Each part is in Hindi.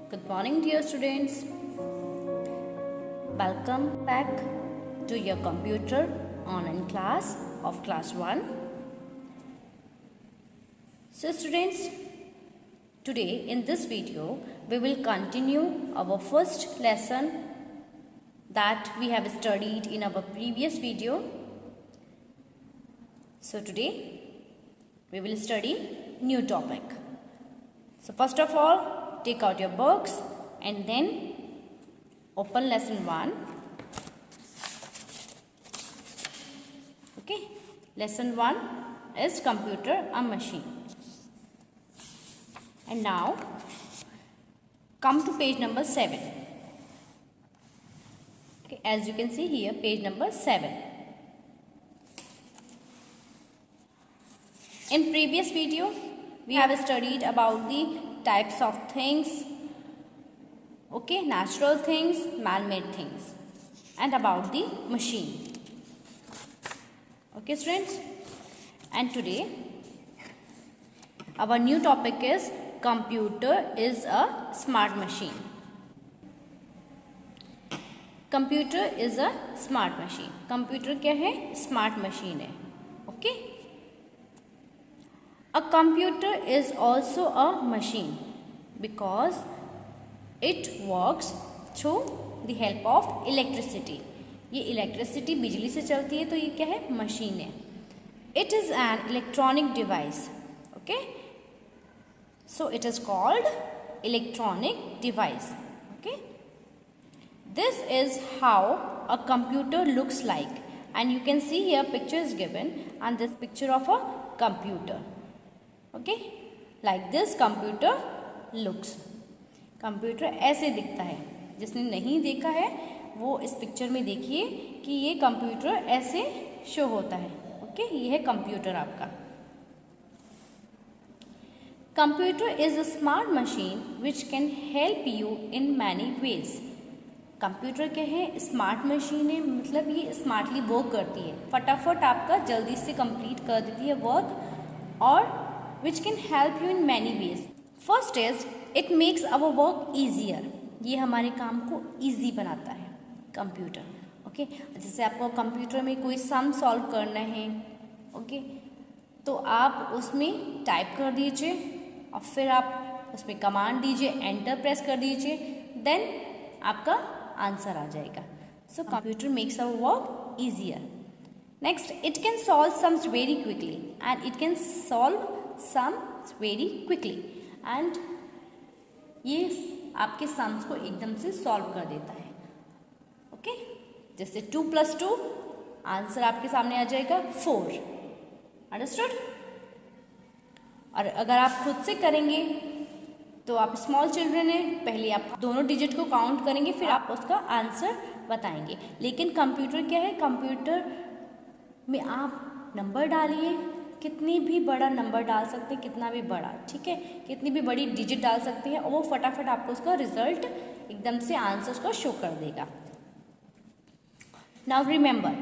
Good morning, dear students. Welcome back to your computer online class of class 1. So students, today in this video we will continue our first lesson that we have studied in our previous video. So today we will study new topic. So first of all, take out your books and then open lesson 1. Okay, lesson 1 is computer, a machine. And now come to page number 7. Okay, as you can see here, page number 7. In previous video we have studied about the types of things, okay, natural things, man-made things, and about the machine. Okay students, and today our new topic is computer is a smart machine. Computer is a smart machine. Computer क्या है? Smart machine है. Okay. A computer is also a machine because it works through the help of electricity. ये इलेक्ट्रिसिटी बिजली से चलती है, तो ये क्या है? मशीन है. It is an electronic device. Okay, so it is called electronic device. Okay, this is how a computer looks like, and you can see here picture is given, and this picture of a computer. Okay, like this computer looks. Computer ऐसे दिखता है. जिसने नहीं देखा है वो इस पिक्चर में देखिए कि ये कंप्यूटर ऐसे शो होता है. ओके, ये है कंप्यूटर आपका. Computer is a smart machine which can help you in many ways. Computer क्या है? स्मार्ट मशीन है, मतलब ये स्मार्टली वर्क करती है, फटाफट आपका जल्दी से कंप्लीट कर देती है वर्क, और which can help you in many ways. First is it makes our work easier. ये हमारे काम को easy बनाता है कंप्यूटर. ओके, जैसे आपको कंप्यूटर में कोई सम सॉल्व करना है, ओके, तो आप उसमें टाइप कर दीजिए और फिर आप उसमें कमांड दीजिए, एंटर प्रेस कर दीजिए, देन आपका आंसर आ जाएगा. So computer makes our work easier. Next, it can solve sums very quickly, and it can solve sums very quickly, and ये आपके सम्स को एकदम से सॉल्व कर देता है. ओके, जैसे 2 + 2 आंसर आपके सामने आ जाएगा 4. अंडरस्टूड? और अगर आप खुद से करेंगे तो आप स्मॉल चिल्ड्रन है, पहले आप दोनों डिजिट को काउंट करेंगे, फिर आप उसका आंसर बताएंगे. लेकिन कंप्यूटर क्या है? कंप्यूटर में आप नंबर डालिए, कितनी भी बड़ा नंबर डाल सकते हैं, कितना भी बड़ा, ठीक है, कितनी भी बड़ी डिजिट डाल सकते हैं, और वो फटाफट आपको उसका रिजल्ट एकदम से आंसर को शो कर देगा. नाउ रिमेंबर,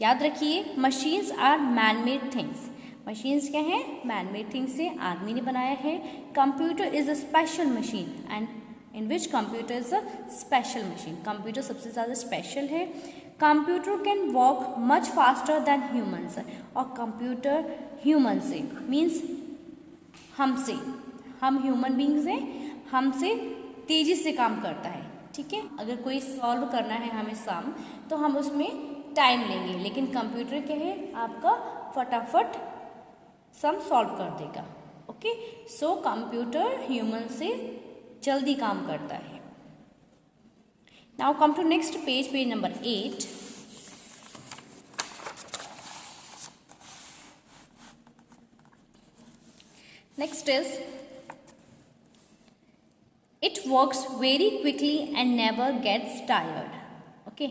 याद रखिए, machines are man made things. Machines क्या है? मैन मेड थिंग्स से आदमी ने बनाया है. Computer is a special machine, and in which computer is a special machine. Computer सबसे ज़्यादा स्पेशल है. Computer can work much faster than humans. और कंप्यूटर ह्यूमन से मीन्स हमसे, हम ह्यूमन बींग्स हैं, हमसे तेज़ी से काम करता है. ठीक है, अगर कोई सॉल्व करना है हमें सम, तो हम उसमें टाइम लेंगे, लेकिन कंप्यूटर क्या है? आपका फटाफट सम सॉल्व कर देगा. ओके, सो कंप्यूटर ह्यूमन से जल्दी काम करता है. Now come to next page, page number 8. Next is it works very quickly and never gets tired. Okay,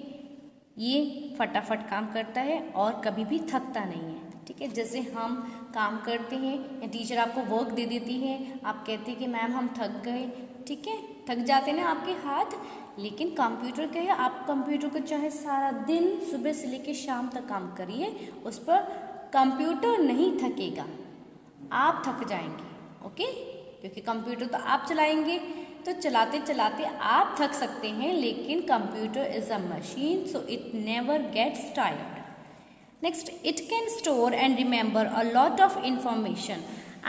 ये फटाफट काम करता है और कभी भी थकता नहीं है. ठीक है, जैसे हम काम करते हैं या टीचर आपको वर्क दे देती है, आप कहते हैं कि मैम हम थक गए, ठीक है, थक जाते हैं ना आपके हाथ. लेकिन कंप्यूटर क्या है? आप कंप्यूटर को चाहे सारा दिन सुबह से लेकर शाम तक काम करिए, उस पर कंप्यूटर नहीं थकेगा, आप थक जाएंगे. ओके, क्योंकि कंप्यूटर तो आप चलाएंगे, तो चलाते चलाते आप थक सकते हैं, लेकिन computer is a machine, so it never gets tired. Next, it can store and remember a lot of information,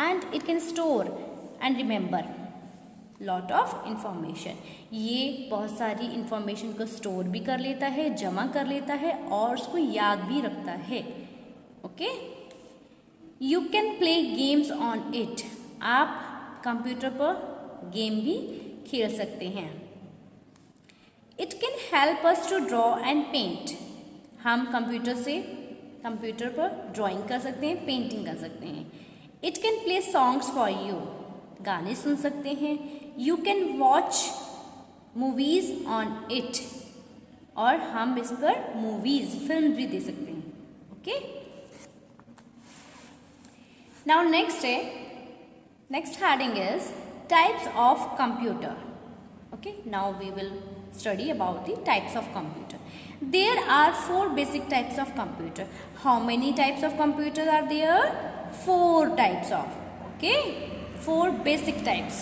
and it can store and remember lot of information. ये बहुत सारी इंफॉर्मेशन को स्टोर भी कर लेता है, जमा कर लेता है और उसको याद भी रखता है. Okay, you can play games on it. आप कंप्यूटर पर गेम भी खेल सकते हैं. It can help us to draw and paint. हम कंप्यूटर पर ड्राइंग कर सकते हैं, पेंटिंग कर सकते हैं. It can play songs for you. गाने सुन सकते हैं. You can watch movies on it. और हम इस पर मूवीज, फिल्म भी दे सकते हैं. Okay, now next heading is types of computer. Okay, now we will study about the types of computer. There are 4 basic types of computer. How many types of computer are there? 4 types of. Okay, 4 basic types.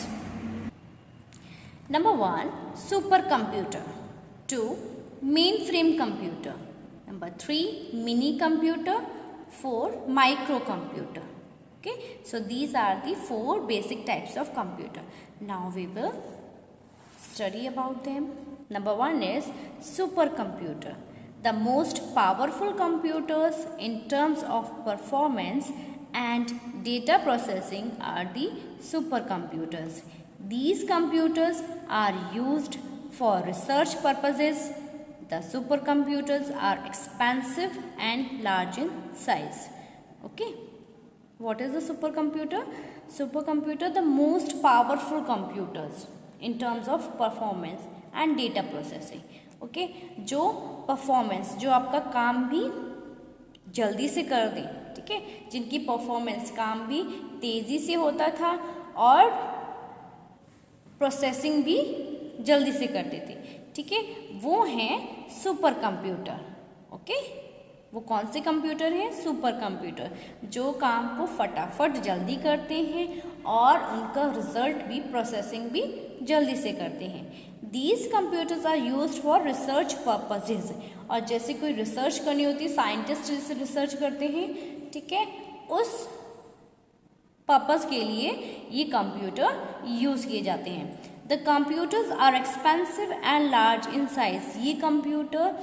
Number 1, supercomputer. 2, mainframe computer. Number 3, mini computer. 4, microcomputer. Okay, so these are the 4 basic types of computer. Now we will study about them. Number 1 is supercomputer. The most powerful computers in terms of performance and data processing are the supercomputers. These computers are used for research purposes. The supercomputers are expensive and large in size. Okay, what is a supercomputer? Supercomputer, the most powerful computers in terms of performance and data processing. Okay, जो परफॉर्मेंस, जो आपका काम भी जल्दी से कर दे. ठीक है, जिनकी परफॉर्मेंस, काम भी तेजी से होता था और प्रोसेसिंग भी जल्दी से करते थे. ठीक है, वो हैं सुपर कंप्यूटर. ओके, वो कौन से कंप्यूटर हैं? सुपर कंप्यूटर, जो काम को फटाफट जल्दी करते हैं और उनका रिजल्ट भी, प्रोसेसिंग भी जल्दी से करते हैं. These computers are used for research purposes. और जैसे कोई रिसर्च करनी होती है, साइंटिस्ट जैसे रिसर्च करते हैं, ठीक है, उस पर्पस के लिए ये कंप्यूटर यूज़ किए जाते हैं. The computers are expensive and large in size. ये कंप्यूटर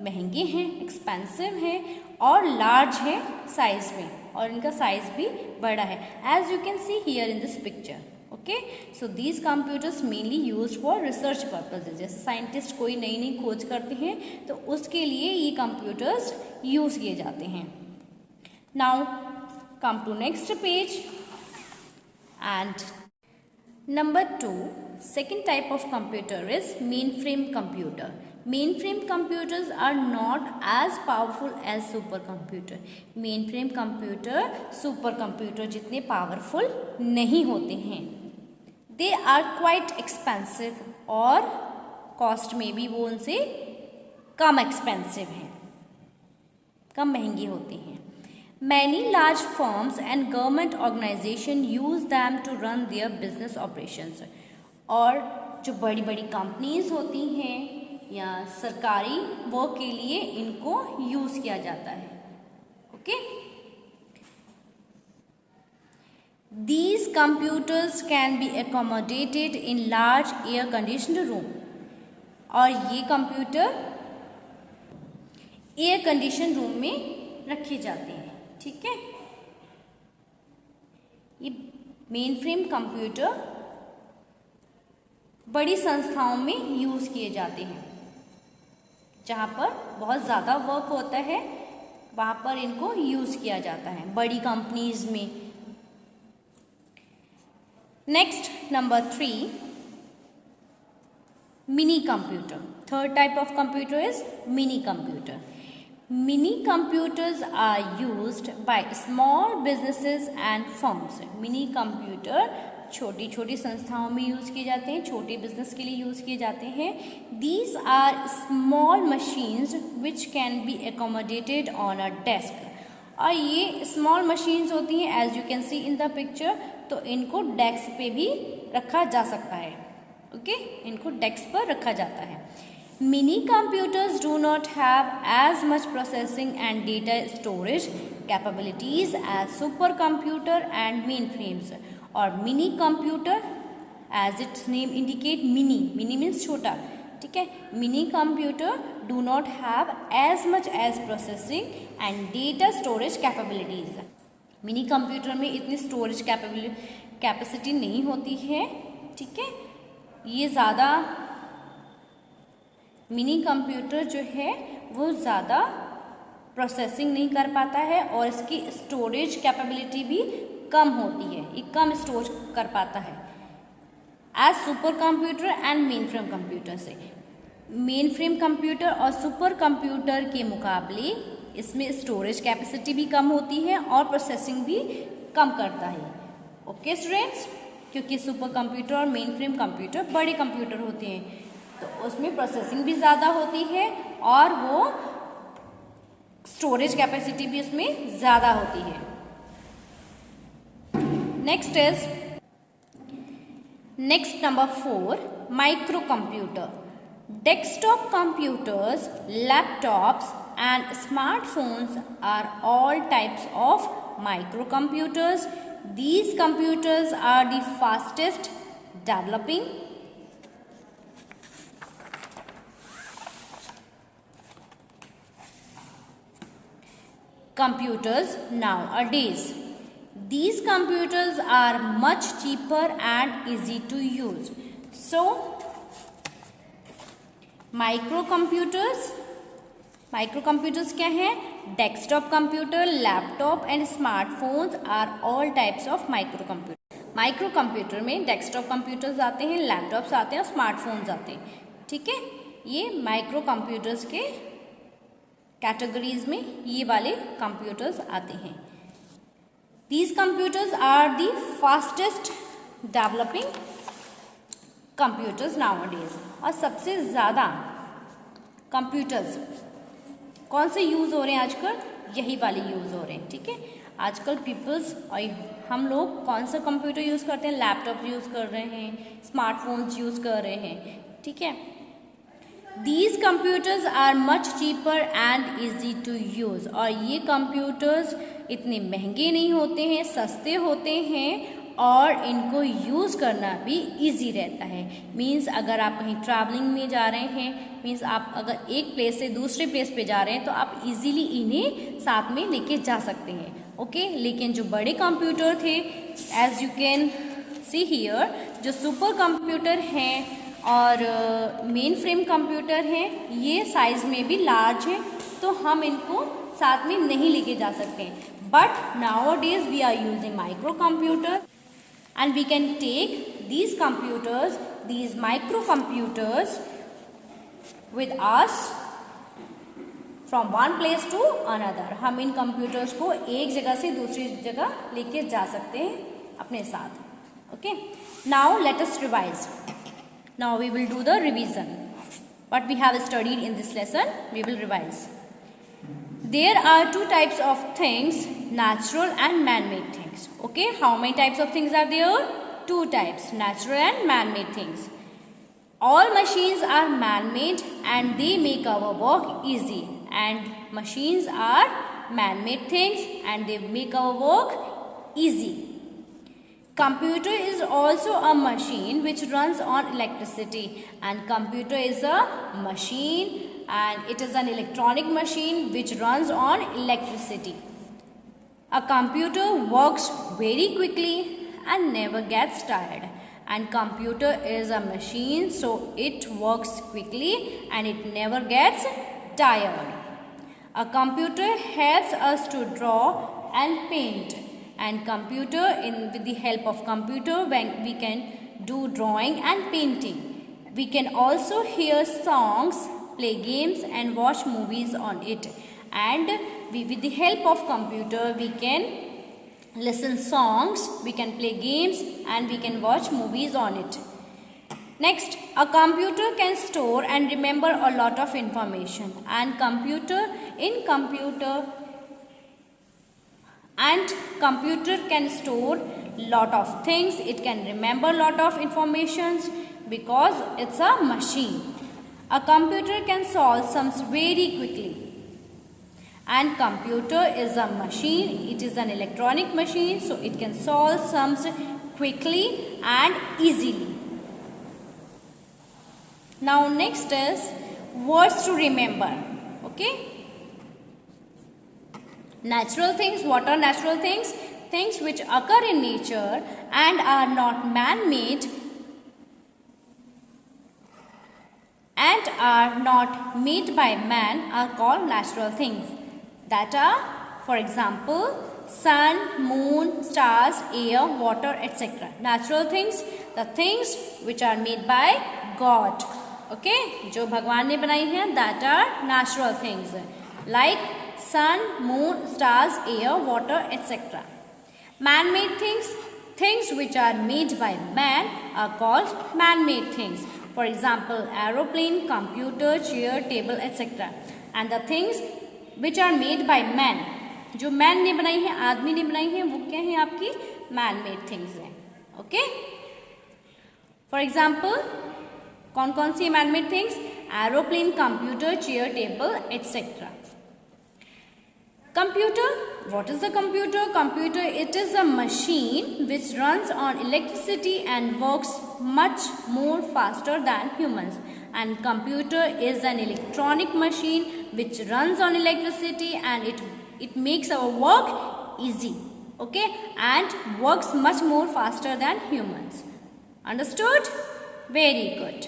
महंगे हैं, एक्सपेंसिव हैं और लार्ज है साइज में, और इनका साइज भी बड़ा है, as you can see here in this picture. Okay, so these computers mainly used for research purposes. जैसे साइंटिस्ट कोई नई नई खोज करते हैं तो उसके लिए ये कंप्यूटर्स यूज़ किए जाते हैं. Now come to next page. And number 2, second type of computer is mainframe computer. Mainframe computers are not as powerful as supercomputer. Mainframe computer supercomputer जितने powerful नहीं होते हैं. They are quite expensive और cost में भी वो उनसे कम expensive हैं, कम महंगी होती हैं. Many large firms and government organization use them to run their business operations. और जो बड़ी बड़ी कंपनीज होती हैं या सरकारी वर्क के लिए इनको यूज़ किया जाता है. Okay, these computers can be accommodated in large air conditioned room. और ये कंप्यूटर एयर कंडीशन रूम में रखे जाते हैं. ठीक है, ये मेन फ्रेम कंप्यूटर बड़ी संस्थाओं में यूज़ किए जाते हैं. जहाँ पर बहुत ज़्यादा वर्क होता है वहाँ पर इनको यूज़ किया जाता है, बड़ी कंपनीज में. Next, number 3, mini computer. Third type of computer is mini computer. Mini computers are used by small businesses and firms. Mini computer छोटी छोटी संस्थाओं में यूज़ किए जाते हैं, छोटे बिजनेस के लिए यूज़ किए जाते हैं. These are small machines which can be accommodated on a desk. और ये स्मॉल मशीन्स होती हैं, as you can see in the picture, तो इनको डेस्क पे भी रखा जा सकता है। ओके, इनको डेस्क पर रखा जाता है। Mini computers do not have as much processing and data storage capabilities as supercomputer and mainframes. और mini computer, as its name indicate, mini means छोटा, ठीक है। Mini computer do not have as much as processing and data storage capabilities. Mini computer में इतनी स्टोरेज कैपेसिटी नहीं होती है, ठीक है। ये ज़्यादा मिनी कंप्यूटर जो है वो ज़्यादा प्रोसेसिंग नहीं कर पाता है और इसकी स्टोरेज कैपेबिलिटी भी कम होती है, ये कम स्टोर कर पाता है as supercomputer and mainframe computer से। मेन फ्रेम कंप्यूटर और सुपर कंप्यूटर के मुकाबले इसमें स्टोरेज कैपेसिटी भी कम होती है और प्रोसेसिंग भी कम करता है। ओके स्टूडेंट्स, क्योंकि सुपर कंप्यूटर और मेन फ्रेम कंप्यूटर बड़े कंप्यूटर होते हैं तो उसमें प्रोसेसिंग भी ज़्यादा होती है और वो स्टोरेज कैपेसिटी भी उसमें ज़्यादा होती है। Next number 4, micro computer. Desktop computers, laptops and smartphones are all types of microcomputers. These computers are the fastest developing computers nowadays. These computers are much cheaper and easy to use. So, microcomputers क्या हैं? Desktop computer, laptop and smartphones are all types of microcomputer. Microcomputer में डेस्कटॉप कंप्यूटर्स आते हैं, लैपटॉप्स आते हैं और स्मार्टफोन्स आते हैं, ठीक है। ये माइक्रो कंप्यूटर्स के कैटेगरीज में ये वाले कंप्यूटर्स आते हैं। These computers are the fastest developing computers nowadays. और सबसे ज़्यादा कंप्यूटर्स कौन से यूज़ हो रहे हैं आजकल? यही वाले यूज़ हो रहे हैं, ठीक है। आजकल पीपल्स और हम लोग कौन सा कंप्यूटर यूज़ करते हैं? लैपटॉप यूज़ कर रहे हैं, स्मार्टफोन्स यूज़ कर रहे हैं, ठीक है। These computers are much cheaper and easy to use. और ये कंप्यूटर्स इतने महंगे नहीं होते हैं, सस्ते होते हैं और इनको यूज़ करना भी इजी रहता है। मीन्स अगर आप कहीं ट्रैवलिंग में जा रहे हैं, मीन्स आप अगर एक प्लेस से दूसरे प्लेस पे जा रहे हैं तो आप इजीली इन्हें साथ में लेके जा सकते हैं, ओके। लेकिन जो बड़े कंप्यूटर थे, as you can see here, जो सुपर कंप्यूटर हैं और मेन फ्रेम कंप्यूटर हैं, ये साइज़ में भी लार्ज है तो हम इनको साथ में नहीं लेके जा सकते हैं। But nowadays we are using microcomputer and we can take these computers, these microcomputers with us from one place to another. हम इन कंप्यूटर्स को एक जगह से दूसरी जगह लेके जा सकते हैं अपने साथ, okay? Now let us revise. Now we will do the revision. What we have studied in this lesson, we will revise. There are two types of things, natural and man-made things. Okay, how many types of things are there? Two types, natural and man-made things. All machines are man-made and they make our work easy. And machines are man-made things and they make our work easy. Computer is also a machine which runs on electricity, and computer is a machine and it is an electronic machine which runs on electricity. A computer works very quickly and never gets tired, and computer is a machine so it works quickly and it never gets tired. A computer helps us to draw and paint, and computer with the help of computer when we can do drawing and painting. We can also hear songs, play games and watch movies on it. And with the help of computer we can listen songs, we can play games and we can watch movies on it. Next, a computer can store and remember a lot of information, and computer can store lot of things, it can remember lot of informations because it's a machine. A computer can solve sums very quickly. And computer is a machine, it is an electronic machine, so it can solve sums quickly and easily. Now next is words to remember. Okay, natural things. What are natural things? Things which occur in nature and are not man-made and are not made by man are called natural things. That are, for example, sun, moon, stars, air, water, etc. Natural things, the things which are made by God. Okay, जो भगवान ने बनाई हैं, that are natural things like sun, moon, stars, air, water, etc. Man-made things, things which are made by man are called man-made things. For example, aeroplane, computer, chair, table, etc. And the things which are made by man, जो मैन ने बनाई है, आदमी ने बनाई है, वो क्या है आपकी मैन मेड थिंग्स हैं. ओके, फॉर एग्जाम्पल कौन कौन सी man made things? Aeroplane, computer, chair, table, etcetera. Computer, what is a computer? Computer, it is a machine which runs on electricity and works much more faster than humans. And computer is an electronic machine which runs on electricity and it makes our work easy. Okay, and works much more faster than humans. Understood? Very good.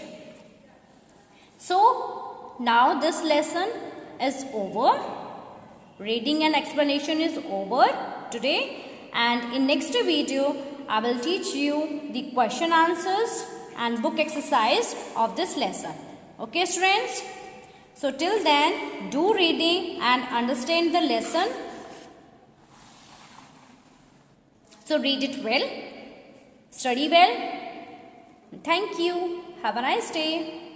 So now this lesson is over. Reading and explanation is over today, and in next video I will teach you the question answers and book exercise of this lesson. Okay students, so till then do reading and understand the lesson. So read it well, study well. Thank you. Have a nice day.